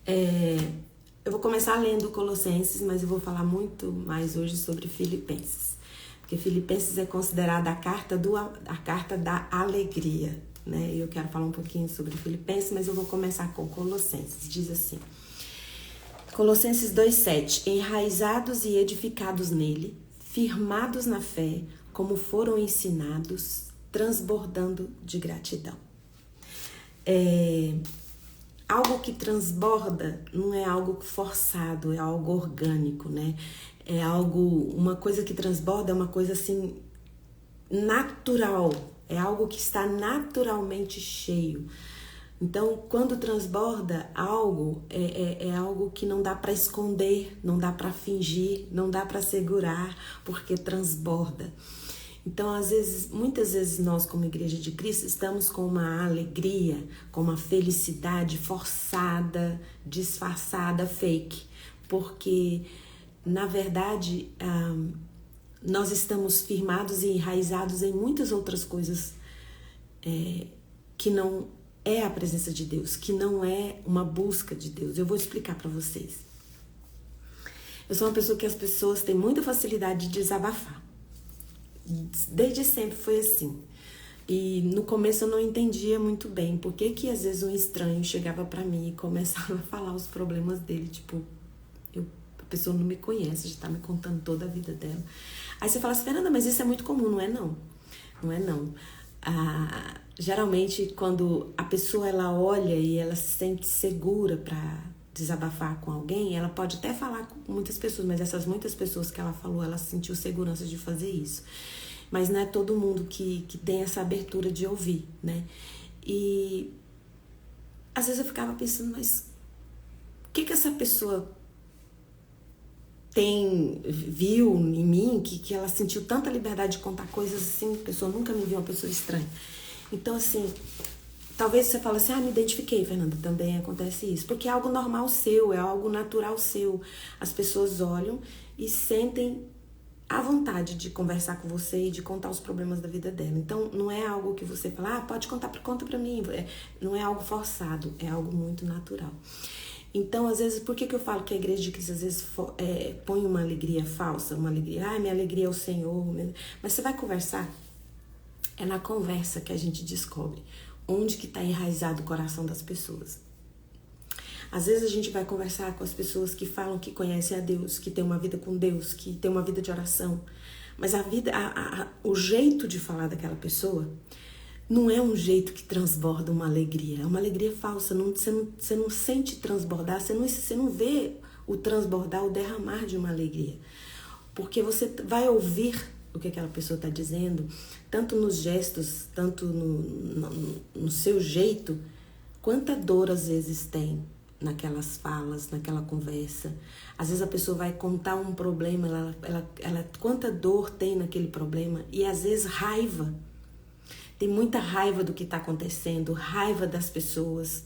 Eu vou começar lendo Colossenses, mas eu vou falar muito mais hoje sobre Filipenses. Porque Filipenses é considerada a carta da alegria, né? E eu quero falar um pouquinho sobre Filipenses, mas eu vou começar com Colossenses. Diz assim: Colossenses 2:7: enraizados e edificados nele, firmados na fé, como foram ensinados, transbordando de gratidão. Algo que transborda não é algo forçado, é algo orgânico, né? Uma coisa que transborda é uma coisa assim, natural, é algo que está naturalmente cheio. Então, quando transborda algo, é algo que não dá para esconder, não dá para fingir, não dá para segurar, porque transborda. Então, muitas vezes nós, como Igreja de Cristo, estamos com uma alegria, com uma felicidade forçada, disfarçada, fake. Porque, na verdade, nós estamos firmados e enraizados em muitas outras coisas que não é a presença de Deus, que não é uma busca de Deus. Eu vou explicar para vocês. Eu sou uma pessoa que as pessoas têm muita facilidade de desabafar. Desde sempre foi assim. E no começo eu não entendia muito bem por que às vezes um estranho chegava pra mim e começava a falar os problemas dele, tipo, a pessoa não me conhece, já tá me contando toda a vida dela. Aí você fala assim: Fernanda, mas isso é muito comum. Não é não. Não é não. Geralmente quando a pessoa ela olha e ela se sente segura pra desabafar com alguém, ela pode até falar com muitas pessoas, mas essas muitas pessoas que ela falou, ela sentiu segurança de fazer isso. Mas não é todo mundo que tem essa abertura de ouvir, né? E às vezes eu ficava pensando, mas o que essa pessoa viu em mim, que ela sentiu tanta liberdade de contar coisas assim, a pessoa nunca me viu uma pessoa estranha. Então, assim, talvez você fale assim: me identifiquei, Fernanda, também acontece isso. Porque é algo normal seu, é algo natural seu. As pessoas olham e sentem a vontade de conversar com você e de contar os problemas da vida dela. Então, não é algo que você fala: pode conta pra mim. Não é algo forçado, é algo muito natural. Então, às vezes, por que eu falo que a Igreja de Cristo às vezes põe uma alegria falsa, uma alegria, minha alegria é o Senhor. Mas você vai conversar, é na conversa que a gente descobre onde que está enraizado o coração das pessoas. Às vezes a gente vai conversar com as pessoas que falam que conhecem a Deus, que tem uma vida com Deus, que tem uma vida de oração. Mas o jeito de falar daquela pessoa não é um jeito que transborda uma alegria. É uma alegria falsa. Você não sente transbordar, você não vê o transbordar, o derramar de uma alegria. Porque você vai ouvir o que aquela pessoa está dizendo, tanto nos gestos, tanto no seu jeito. Quanta dor às vezes tem naquelas falas, naquela conversa. Às vezes a pessoa vai contar um problema, ela quanta dor tem naquele problema, e às vezes raiva. Tem muita raiva do que está acontecendo, raiva das pessoas.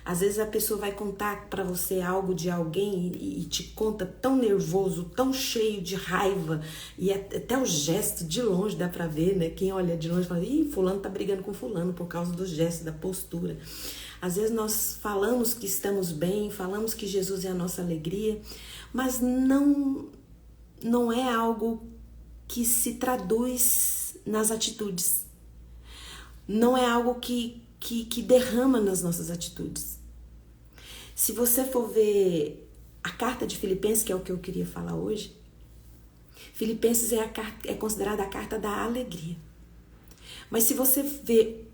Às vezes a pessoa vai contar para você algo de alguém e te conta tão nervoso, tão cheio de raiva, e até o gesto de longe dá para ver, né? Quem olha de longe fala: fulano tá brigando com fulano por causa do gesto, da postura. Às vezes nós falamos que estamos bem, falamos que Jesus é a nossa alegria, mas não é algo que se traduz nas atitudes. Não é algo que derrama nas nossas atitudes. Se você for ver a carta de Filipenses, que é o que eu queria falar hoje, Filipenses é considerada a carta da alegria. Mas se você ver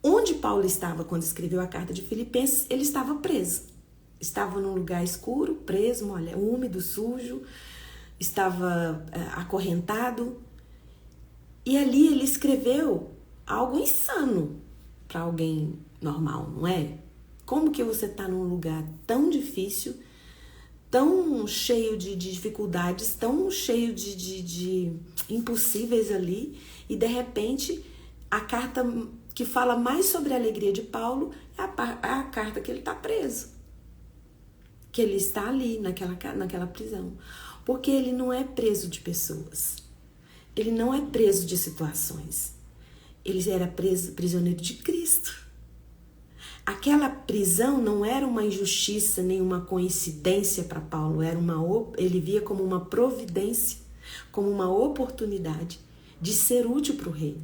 onde Paulo estava quando escreveu a carta de Filipenses, ele estava preso. Estava num lugar escuro, preso, úmido, sujo, estava acorrentado. E ali ele escreveu algo insano para alguém normal, não é? Como que você está num lugar tão difícil, tão cheio de dificuldades, tão cheio de impossíveis ali, e de repente a carta que fala mais sobre a alegria de Paulo é a carta que ele está preso, que ele está ali naquela prisão, porque ele não é preso de pessoas, ele não é preso de situações, ele era prisioneiro de Cristo. Aquela prisão não era uma injustiça nem uma coincidência para Paulo, ele via como uma providência, como uma oportunidade de ser útil para o reino.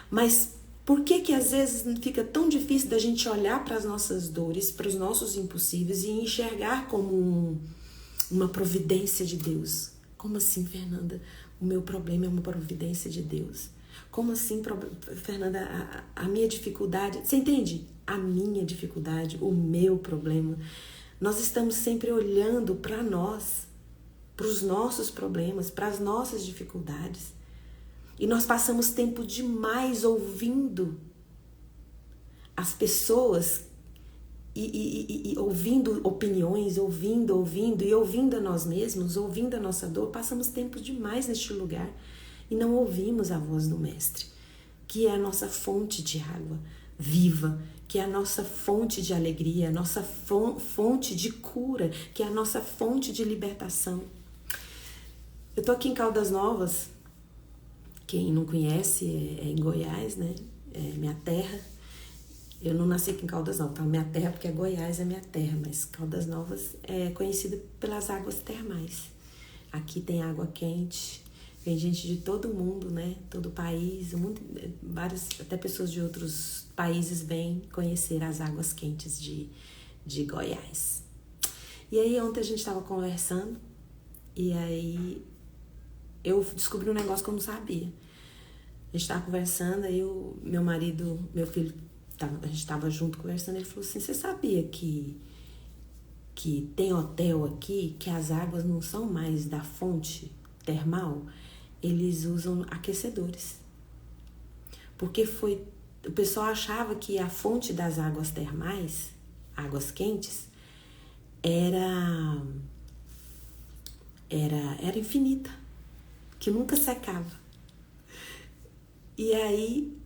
Mas por que às vezes fica tão difícil da gente olhar para as nossas dores, para os nossos impossíveis e enxergar como uma providência de Deus? Como assim, Fernanda? O meu problema é uma providência de Deus. Como assim, Fernanda, a minha dificuldade? Você entende? A minha dificuldade, o meu problema. Nós estamos sempre olhando para nós, para os nossos problemas, para as nossas dificuldades. E nós passamos tempo demais ouvindo as pessoas e ouvindo opiniões, ouvindo a nós mesmos, ouvindo a nossa dor. Passamos tempo demais neste lugar e não ouvimos a voz do Mestre, que é a nossa fonte de água viva, que é a nossa fonte de alegria, a nossa fonte de cura, que é a nossa fonte de libertação. Eu tô aqui em Caldas Novas. Quem não conhece, é em Goiás, né? É minha terra. Eu não nasci aqui em Caldas Novas, tá? Minha terra, porque Goiás é minha terra, mas Caldas Novas é conhecida pelas águas termais. Aqui tem água quente, vem gente de todo mundo, né? Todo o país, várias, até pessoas de outros países vêm conhecer as águas quentes de Goiás. E aí ontem a gente estava conversando e aí eu descobri um negócio que eu não sabia. A gente estava conversando, aí meu marido, meu filho, a gente estava junto conversando, ele falou assim, você sabia que tem hotel aqui, que as águas não são mais da fonte termal, eles usam aquecedores. Porque o pessoal achava que a fonte das águas termais, águas quentes, era infinita, que nunca secava. E aí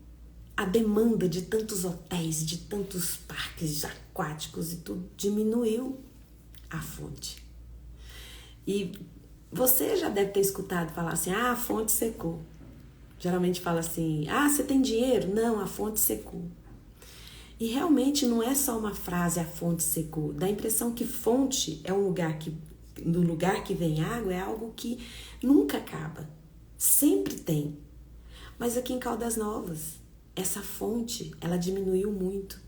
a demanda de tantos hotéis, de tantos parques aquáticos e tudo, diminuiu a fonte. E você já deve ter escutado falar assim, a fonte secou. Geralmente fala assim, você tem dinheiro? Não, a fonte secou. E realmente não é só uma frase, a fonte secou. Dá a impressão que fonte é um lugar que, no lugar que vem água, é algo que nunca acaba. Sempre tem. Mas aqui em Caldas Novas, essa fonte, ela diminuiu muito.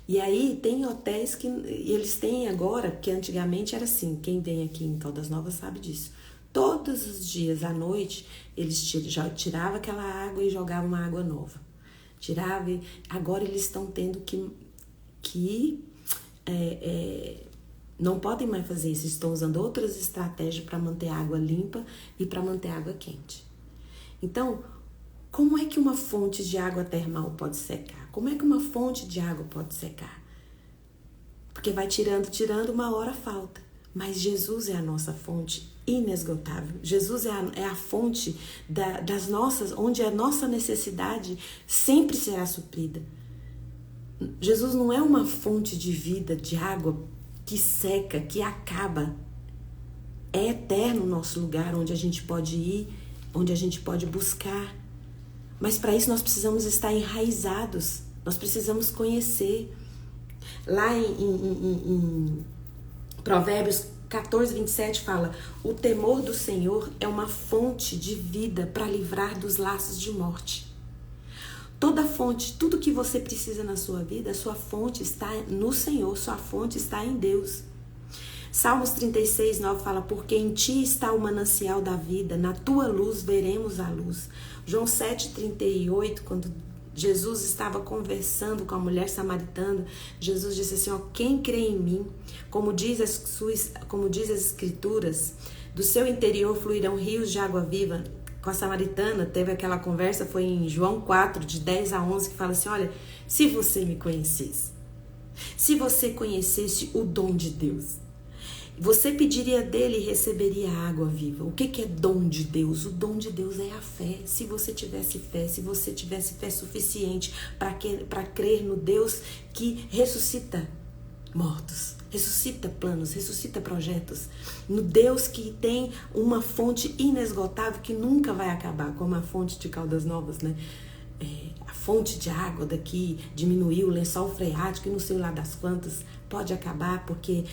E aí tem hotéis que eles têm agora, porque antigamente era assim, quem vem aqui em Caldas Novas sabe disso. Todos os dias à noite, eles já tiravam aquela água e jogavam uma água nova. Agora eles estão tendo que não podem mais fazer isso, estão usando outras estratégias para manter a água limpa e para manter a água quente. Então, como é que uma fonte de água termal pode secar? Como é que uma fonte de água pode secar? Porque vai tirando, uma hora falta. Mas Jesus é a nossa fonte inesgotável. Jesus é a fonte das nossas, onde a nossa necessidade sempre será suprida. Jesus não é uma fonte de vida, de água que seca, que acaba. É eterno o nosso lugar onde a gente pode ir, onde a gente pode buscar. Mas para isso nós precisamos estar enraizados, nós precisamos conhecer. Lá em Provérbios 14, 27 fala, o temor do Senhor é uma fonte de vida para livrar dos laços de morte. Toda fonte, tudo que você precisa na sua vida, a sua fonte está no Senhor, sua fonte está em Deus. Salmos 36, 9 fala, porque em ti está o manancial da vida, na tua luz veremos a luz. João 7, 38, quando Jesus estava conversando com a mulher samaritana, Jesus disse assim, quem crê em mim, como diz as escrituras, do seu interior fluirão rios de água viva. Com a samaritana, teve aquela conversa, foi em João 4, de 10 a 11, que fala assim, olha, se você me conhecesse, se você conhecesse o dom de Deus, você pediria dele e receberia água viva. O que é dom de Deus? O dom de Deus é a fé. Se você tivesse fé suficiente para crer no Deus que ressuscita mortos, ressuscita planos, ressuscita projetos, no Deus que tem uma fonte inesgotável que nunca vai acabar, como a fonte de Caldas Novas, né? a fonte de água daqui diminuiu, o lençol freático e não sei lá das quantas, pode acabar porque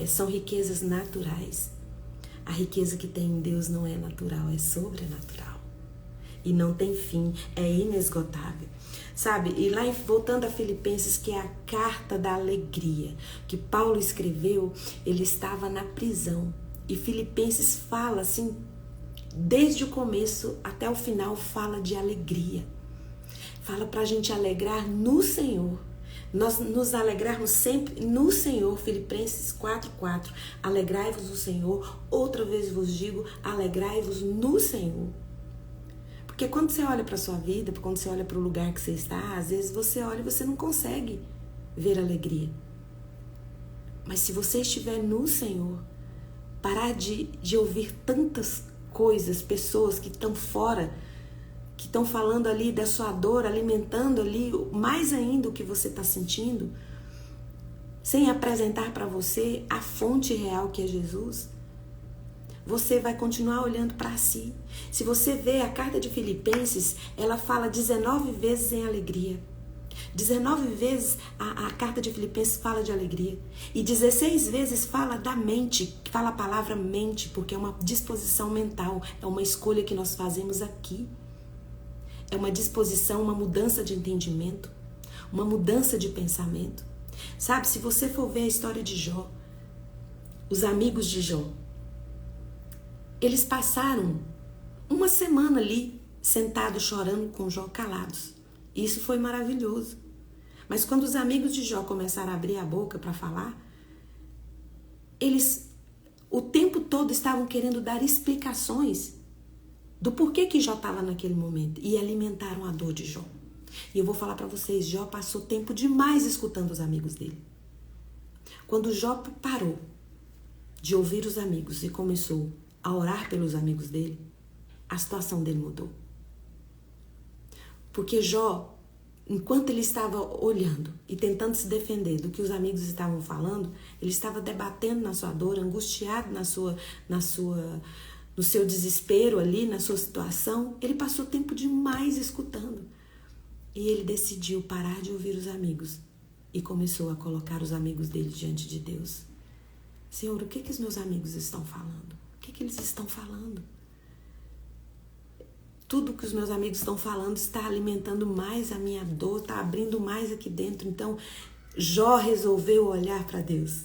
são riquezas naturais. A riqueza que tem em Deus não é natural, é sobrenatural. E não tem fim, é inesgotável. Sabe? E lá, voltando a Filipenses, que é a carta da alegria, que Paulo escreveu, ele estava na prisão. E Filipenses fala assim, desde o começo até o final, fala de alegria. Fala pra gente alegrar no Senhor. Nós nos alegrarmos sempre no Senhor. Filipenses 4:4. Alegrai-vos no Senhor. Outra vez vos digo, alegrai-vos no Senhor. Porque quando você olha para a sua vida, quando você olha para o lugar que você está, às vezes você olha e você não consegue ver alegria. Mas se você estiver no Senhor, parar de ouvir tantas coisas, pessoas que estão fora, que estão falando ali da sua dor, alimentando ali mais ainda o que você está sentindo, sem apresentar para você a fonte real que é Jesus, você vai continuar olhando para si. Se você vê a carta de Filipenses, ela fala 19 vezes em alegria. 19 vezes a carta de Filipenses fala de alegria. E 16 vezes fala da mente, fala a palavra mente, porque é uma disposição mental, é uma escolha que nós fazemos aqui. É uma disposição, uma mudança de entendimento, uma mudança de pensamento. Sabe, se você for ver a história de Jó, os amigos de Jó, eles passaram uma semana ali, sentados chorando com Jó, calados. Isso foi maravilhoso. Mas quando os amigos de Jó começaram a abrir a boca para falar, eles o tempo todo estavam querendo dar explicações do porquê que Jó estava naquele momento e alimentaram a dor de Jó. E eu vou falar para vocês, Jó passou tempo demais escutando os amigos dele. Quando Jó parou de ouvir os amigos e começou a orar pelos amigos dele, a situação dele mudou. Porque Jó, enquanto ele estava olhando e tentando se defender do que os amigos estavam falando, ele estava debatendo na sua dor, angustiado no seu desespero ali, na sua situação. Ele passou tempo demais escutando. E ele decidiu parar de ouvir os amigos e começou a colocar os amigos dele diante de Deus. Senhor, o que os meus amigos estão falando? O que eles estão falando? Tudo que os meus amigos estão falando está alimentando mais a minha dor, está abrindo mais aqui dentro. Então, Jó resolveu olhar para Deus.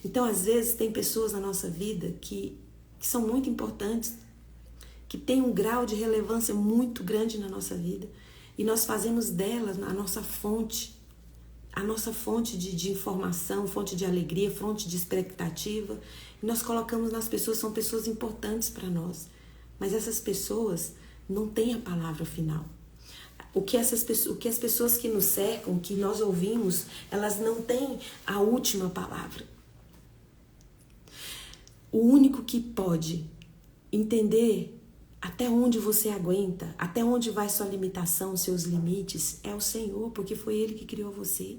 Então, às vezes, tem pessoas na nossa vida que são muito importantes, que têm um grau de relevância muito grande na nossa vida. E nós fazemos delas a nossa fonte de informação, fonte de alegria, fonte de expectativa. E nós colocamos nas pessoas, são pessoas importantes para nós. Mas essas pessoas não têm a palavra final. O que as pessoas que nos cercam, que nós ouvimos, elas não têm a última palavra. O único que pode entender até onde você aguenta, até onde vai sua limitação, seus limites, é o Senhor, porque foi Ele que criou você.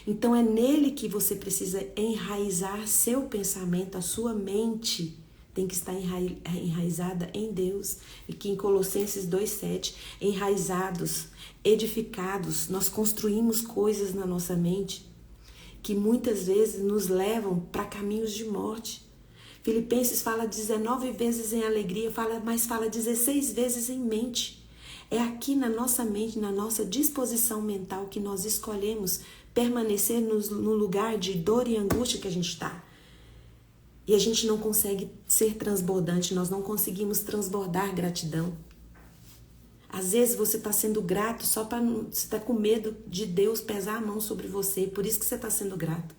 Então é nele que você precisa enraizar seu pensamento, a sua mente tem que estar enraizada em Deus. E que em Colossenses 2:7, enraizados, edificados, nós construímos coisas na nossa mente que muitas vezes nos levam para caminhos de morte. Filipenses fala 19 vezes em alegria, mas fala 16 vezes em mente. É aqui na nossa mente, na nossa disposição mental que nós escolhemos permanecer no lugar de dor e angústia que a gente está. E a gente não consegue ser transbordante, nós não conseguimos transbordar gratidão. Às vezes você está sendo grato só para você está com medo de Deus pesar a mão sobre você, por isso que você está sendo grato.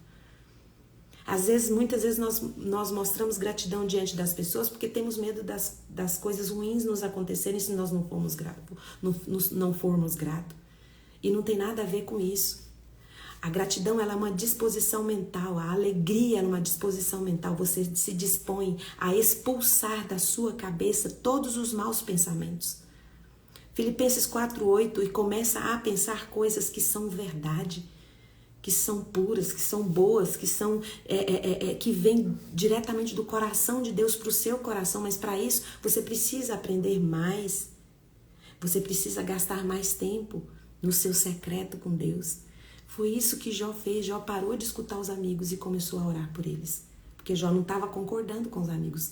Às vezes, muitas vezes nós mostramos gratidão diante das pessoas porque temos medo das coisas ruins nos acontecerem se nós não formos gratos. E não tem nada a ver com isso. A gratidão ela é uma disposição mental, a alegria é uma disposição mental. Você se dispõe a expulsar da sua cabeça todos os maus pensamentos. Filipenses 4:8, e começa a pensar coisas que são verdade, que são puras, que são boas, que vêm diretamente do coração de Deus para o seu coração. Mas para isso você precisa aprender mais. Você precisa gastar mais tempo no seu secreto com Deus. Foi isso que Jó fez. Jó parou de escutar os amigos e começou a orar por eles. Porque Jó não estava concordando com os amigos.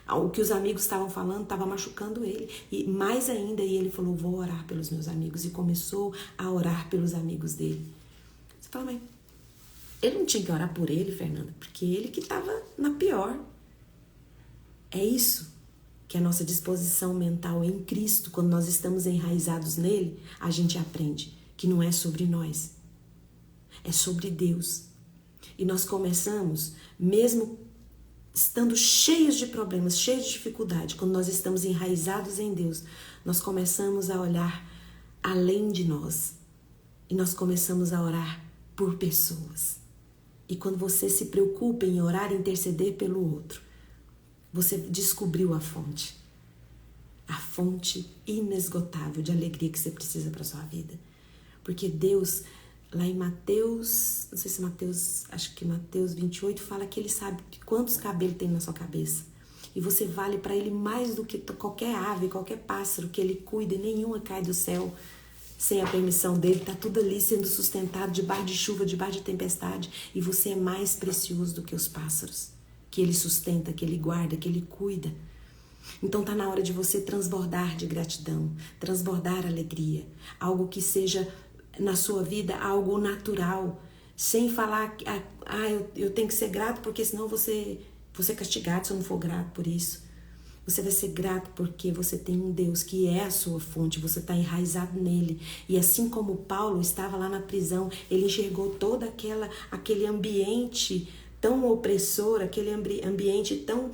O que os amigos estavam falando estava machucando ele. E mais ainda, ele falou, vou orar pelos meus amigos. E começou a orar pelos amigos dele. Você fala, mas ele não tinha que orar por ele, Fernanda, porque ele que estava na pior. É isso que a nossa disposição mental em Cristo, quando nós estamos enraizados nele, a gente aprende que não é sobre nós, é sobre Deus. E nós começamos, mesmo estando cheios de problemas, cheios de dificuldade, quando nós estamos enraizados em Deus, nós começamos a olhar além de nós. E nós começamos a orar por pessoas. E quando você se preocupa em orar e interceder pelo outro, você descobriu a fonte inesgotável de alegria que você precisa para sua vida. Porque Deus, lá em Mateus, não sei se Mateus, acho que Mateus 28, fala que ele sabe quantos cabelos tem na sua cabeça. E você vale para ele mais do que qualquer ave, qualquer pássaro que ele cuida, e nenhuma cai do céu sem a permissão dele. Está tudo ali sendo sustentado debaixo de chuva, debaixo de tempestade. E você é mais precioso do que os pássaros, que ele sustenta, que ele guarda, que ele cuida. Então está na hora de você transbordar de gratidão, transbordar alegria, algo que seja na sua vida algo natural, sem falar que eu tenho que ser grato porque senão você é castigado se eu não for grato por isso. Você vai ser grato porque você tem um Deus que é a sua fonte, você está enraizado nele. E assim como Paulo estava lá na prisão, ele enxergou todo aquele ambiente tão opressor, aquele ambiente tão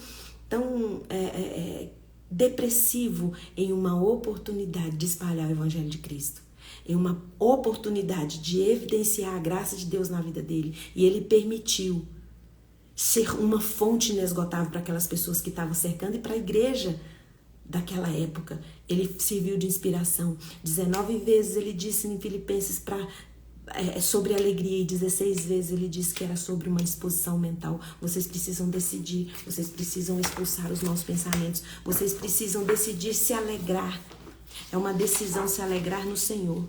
depressivo, em uma oportunidade de espalhar o Evangelho de Cristo, em uma oportunidade de evidenciar a graça de Deus na vida dele. E ele permitiu ser uma fonte inesgotável para aquelas pessoas que estavam cercando e para a igreja daquela época. Ele serviu de inspiração. 19 vezes ele disse em Filipenses sobre alegria, e 16 vezes ele disse que era sobre uma disposição mental. Vocês precisam decidir, vocês precisam expulsar os maus pensamentos, vocês precisam decidir se alegrar. É uma decisão se alegrar no Senhor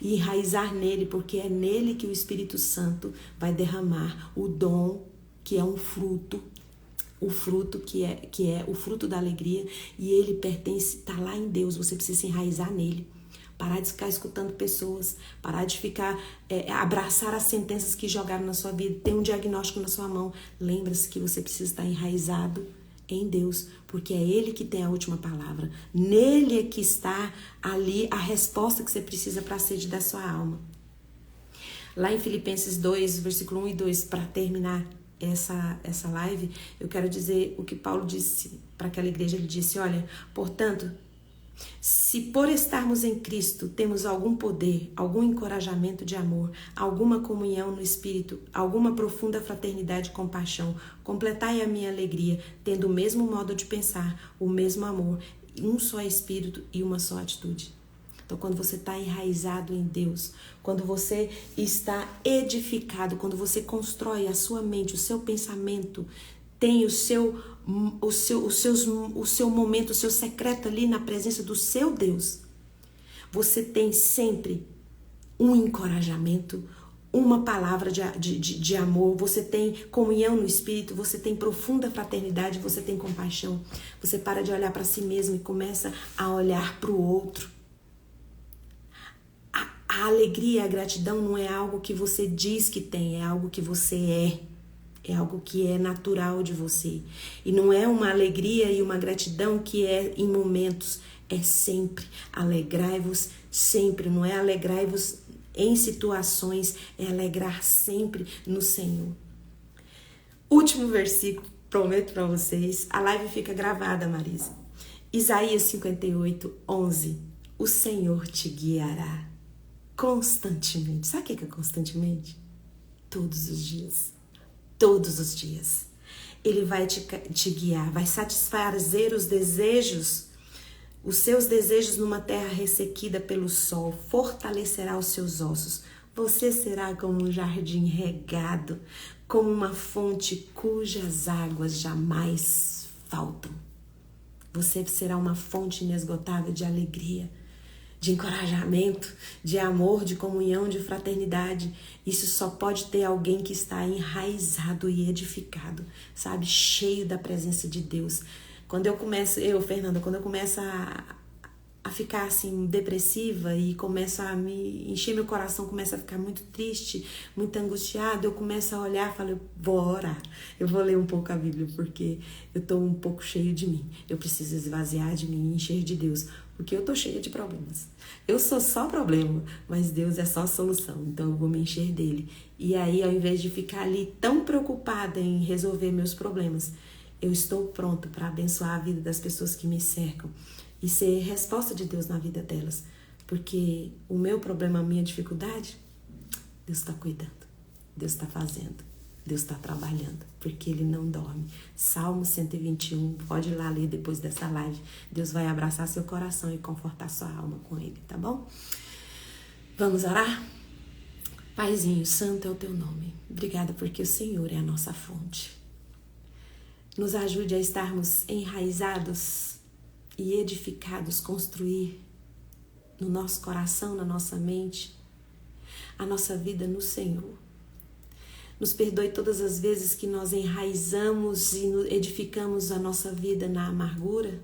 e enraizar nele, porque é nele que o Espírito Santo vai derramar o dom, que é um fruto, o fruto que é o fruto da alegria, e ele pertence, está lá em Deus. Você precisa se enraizar nele. Parar de ficar escutando pessoas, parar de ficar, abraçar as sentenças que jogaram na sua vida, ter um diagnóstico na sua mão. Lembra-se que você precisa estar enraizado em Deus, porque é Ele que tem a última palavra. Nele é que está ali a resposta que você precisa para a sede da sua alma. Lá em Filipenses 2, versículo 1 e 2, para terminar essa live, eu quero dizer o que Paulo disse para aquela igreja. Ele disse, olha, portanto, se por estarmos em Cristo temos algum poder, algum encorajamento de amor, alguma comunhão no Espírito, alguma profunda fraternidade e compaixão, completai a minha alegria, tendo o mesmo modo de pensar, o mesmo amor, um só Espírito e uma só atitude. Então, quando você está enraizado em Deus, quando você está edificado, quando você constrói a sua mente, o seu pensamento, tem o seu momento, o seu secreto ali na presença do seu Deus, você tem sempre um encorajamento, uma palavra de amor, você tem comunhão no Espírito, você tem profunda fraternidade, você tem compaixão. Você para de olhar para si mesmo e começa a olhar para o outro. A alegria e a gratidão não é algo que você diz que tem, é algo que você é. É algo que é natural de você. E não é uma alegria e uma gratidão que é em momentos, é sempre. Alegrai-vos sempre, não é alegrai-vos em situações, é alegrar sempre no Senhor. Último versículo, prometo para vocês, a live fica gravada, Marisa. Isaías 58, 11. O Senhor te guiará constantemente. Sabe o que é constantemente? Todos os dias. Todos os dias. Ele vai te guiar, vai satisfazer os seus desejos numa terra ressequida pelo sol, fortalecerá os seus ossos. Você será como um jardim regado, como uma fonte cujas águas jamais faltam. Você será uma fonte inesgotável de alegria, de encorajamento, de amor, de comunhão, de fraternidade. Isso só pode ter alguém que está enraizado e edificado, sabe? Cheio da presença de Deus. Fernanda, quando eu começo a ficar assim depressiva e começa a me encher meu coração, começa a ficar muito triste, muito angustiado, eu começo a olhar e falo, eu vou orar, eu vou ler um pouco a Bíblia, porque eu tô um pouco cheio de mim, eu preciso esvaziar de mim e encher de Deus, porque eu tô cheia de problemas, eu sou só problema, mas Deus é só a solução, então eu vou me encher dele. E aí, ao invés de ficar ali tão preocupada em resolver meus problemas, eu estou pronta para abençoar a vida das pessoas que me cercam e ser resposta de Deus na vida delas. Porque o meu problema, a minha dificuldade, Deus está cuidando, Deus está fazendo, Deus está trabalhando, porque Ele não dorme. Salmo 121, pode ir lá ler depois dessa live. Deus vai abraçar seu coração e confortar sua alma com Ele, tá bom? Vamos orar? Paizinho, santo é o teu nome. Obrigada porque o Senhor é a nossa fonte. Nos ajude a estarmos enraizados e edificados, construir no nosso coração, na nossa mente, a nossa vida no Senhor. Nos perdoe todas as vezes que nós enraizamos e edificamos a nossa vida na amargura,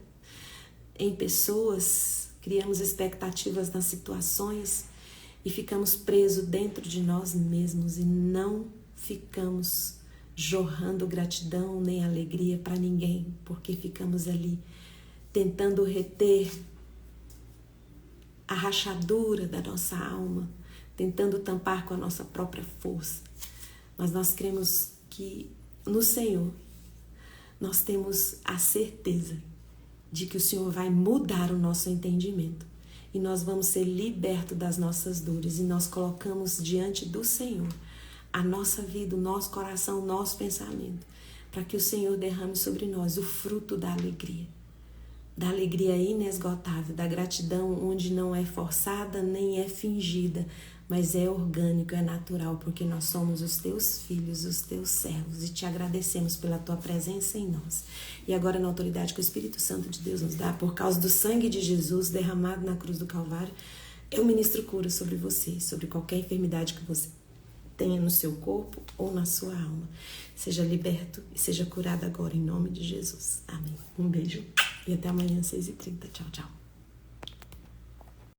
em pessoas, criamos expectativas nas situações e ficamos presos dentro de nós mesmos e não ficamos jorrando gratidão nem alegria para ninguém, porque ficamos ali tentando reter a rachadura da nossa alma, tentando tampar com a nossa própria força. Mas nós cremos que no Senhor nós temos a certeza de que o Senhor vai mudar o nosso entendimento e nós vamos ser libertos das nossas dores e nós colocamos diante do Senhor a nossa vida, o nosso coração, o nosso pensamento, para que o Senhor derrame sobre nós o fruto da alegria inesgotável, da gratidão onde não é forçada nem é fingida, mas é orgânico, é natural, porque nós somos os teus filhos, os teus servos, e te agradecemos pela tua presença em nós. E agora, na autoridade que o Espírito Santo de Deus nos dá, por causa do sangue de Jesus derramado na cruz do Calvário, eu ministro cura sobre você, sobre qualquer enfermidade que você tenha no seu corpo ou na sua alma. Seja liberto e seja curado agora em nome de Jesus. Amém. Um beijo e até amanhã, 6h30. Tchau, tchau.